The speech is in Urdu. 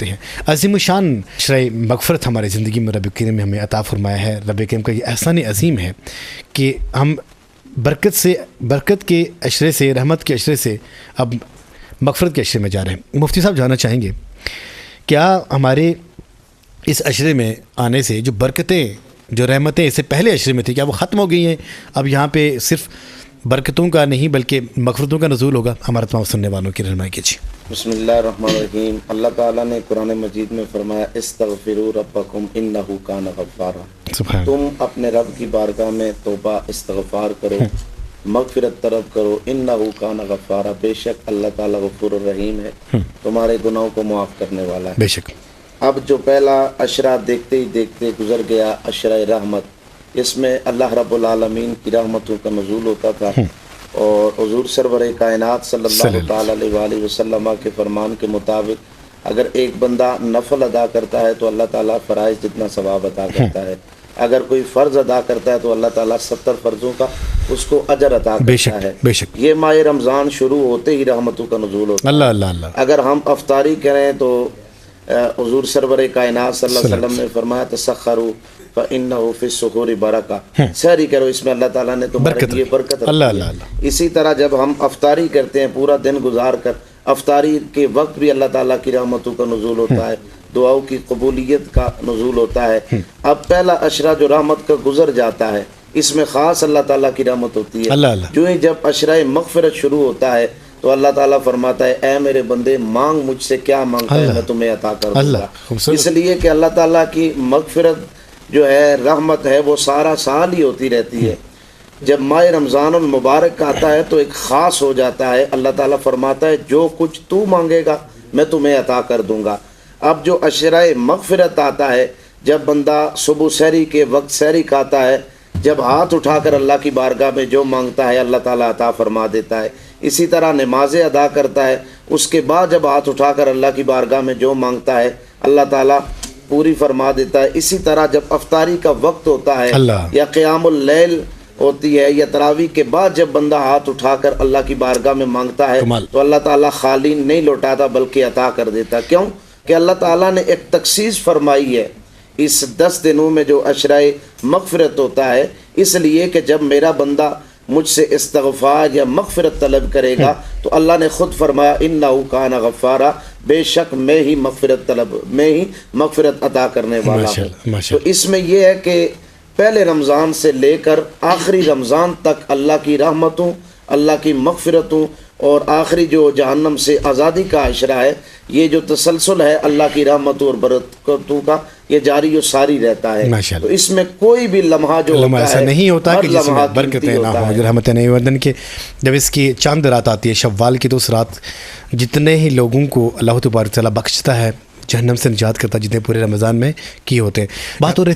ہیں عظیم الشان شرح مغفرت ہماری زندگی میں رب کریم نے ہمیں عطا فرمایا ہے۔ رب کریم کا یہ احسان عظیم ہے کہ ہم برکت کے عشرے سے، رحمت کے عشرے سے اب مغفرت کے عشرے میں جا رہے ہیں۔ مفتی صاحب جاننا چاہیں گے کیا ہمارے اس عشرے میں آنے سے جو برکتیں، جو رحمتیں اس سے پہلے عشرے میں تھیں، کیا وہ ختم ہو گئی ہیں؟ اب یہاں پہ صرف برکتوں کا نہیں بلکہ مغفرتوں کا نزول ہوگا؟ ہمارے تمام سننے والوں کی رہنمائی کیجیے۔ بسم اللہ الرحمن الرحیم۔ اللہ تعالیٰ نے قرآن مجید میں فرمایا استغفروا ربکم انہ کان غفارا، تم اپنے رب کی بارگاہ میں توبہ استغفار کرو، مغفرت طلب کرو، انہ کان غفارا، بے شک اللہ تعالیٰ غفور الرحیم ہے، تمہارے گناہوں کو معاف کرنے والا ہے۔ بے شک اب جو پہلا عشرہ دیکھتے ہی دیکھتے گزر گیا، عشرہ رحمت، اس میں اللہ رب العالمین کی رحمتوں کا نزول ہوتا تھا، اور حضور سرور کائنات صلی اللہ تعالی علیہ وآلہ وسلم کے فرمان کے مطابق اگر ایک بندہ نفل ادا کرتا ہے تو اللہ تعالیٰ فرائض جتنا ثواب ادا کرتا ہے، اگر کوئی فرض ادا کرتا ہے تو اللہ تعالیٰ 70 فرضوں کا اس کو اجر عطا کرتا ہے۔ بے شک یہ ماہ رمضان شروع ہوتے ہی رحمتوں کا نزول ہوتا ہے۔ اللہ اللہ اللہ۔ اگر ہم افطاری کریں تو حضور سرور کائنات صلی اللہ علیہ وسلم نے فرمایا تسخروا فإنہ فی السحور برکہ، سحری کرو، اس میں اللہ تعالیٰ نے تمہارے لیے برکت رکھی ہے۔ اللہ اللہ اللہ۔ اسی طرح جب ہم افطاری کرتے ہیں پورا دن گزار کر، افطاری کے وقت بھی اللہ تعالیٰ کی رحمتوں کا نزول ہوتا ہے، دعاؤں کی قبولیت کا نزول ہوتا ہے۔ اب پہلا عشرہ جو رحمت کا گزر جاتا ہے اس میں خاص اللہ تعالیٰ کی رحمت ہوتی ہے۔ اللہ اللہ۔ جو ہی جب عشرہ مغفرت شروع ہوتا ہے تو اللہ تعالیٰ فرماتا ہے اے میرے بندے مانگ مجھ سے، کیا مانگتا ہے میں تمہیں عطا کر دوں گا۔ اس لیے کہ اللہ تعالیٰ کی مغفرت جو ہے، رحمت ہے، وہ سارا سال ہی ہوتی رہتی ہے۔ جب ماہ رمضان المبارک آتا ہے تو ایک خاص ہو جاتا ہے، اللہ تعالیٰ فرماتا ہے جو کچھ تو مانگے گا میں تمہیں عطا کر دوں گا۔ اب جو عشرہ مغفرت آتا ہے، جب بندہ صبح سحری کے وقت سحری کھاتا ہے، جب ہاتھ اٹھا کر اللہ کی بارگاہ میں جو مانگتا ہے اللہ تعالیٰ عطا فرما دیتا ہے۔ اسی طرح نمازیں ادا کرتا ہے، اس کے بعد جب ہاتھ اٹھا کر اللہ کی بارگاہ میں جو مانگتا ہے اللہ تعالیٰ پوری فرما دیتا ہے۔ اسی طرح جب افطاری کا وقت ہوتا ہے یا قیام اللیل ہوتی ہے یا تراویح کے بعد جب بندہ ہاتھ اٹھا کر اللہ کی بارگاہ میں مانگتا ہے تو اللہ تعالیٰ خالی نہیں لوٹاتا بلکہ عطا کر دیتا۔ کیوں کہ اللہ تعالیٰ نے ایک تخصیص فرمائی ہے اس 10 دنوں میں جو عشرہ مغفرت ہوتا ہے، اس لیے کہ جب میرا بندہ مجھ سے استغفار یا مغفرت طلب کرے گا تو اللہ نے خود فرمایا انہ کان غفارا، بے شک میں ہی مغفرت عطا کرنے والا ہوں۔ تو اس میں یہ ہے کہ پہلے رمضان سے لے کر آخری رمضان تک اللہ کی رحمتوں، اللہ کی مغفرتوں، اور آخری جو جہنم سے آزادی کا عشرہ ہے، یہ جو تسلسل ہے اللہ کی رحمتوں اور برکتوں کا، یہ جاری و ساری رہتا ہے۔ تو اس میں کوئی بھی لمحہ جو ہوتا ایسا ہے نہیں ہوتا کہ جس میں برکتیں قیمتی نہ ہوتا ہوں، ہے۔ رحمتیں نہیں ہوتی کہ جب اس کی چاند رات آتی ہے شوال کی، تو اس رات جتنے ہی لوگوں کو اللہ تبارک و تعالیٰ بخشتا ہے، جہنم سے نجات کرتا ہے، جتنے پورے رمضان میں کیے ہوتے ہیں۔ بات ہو رہی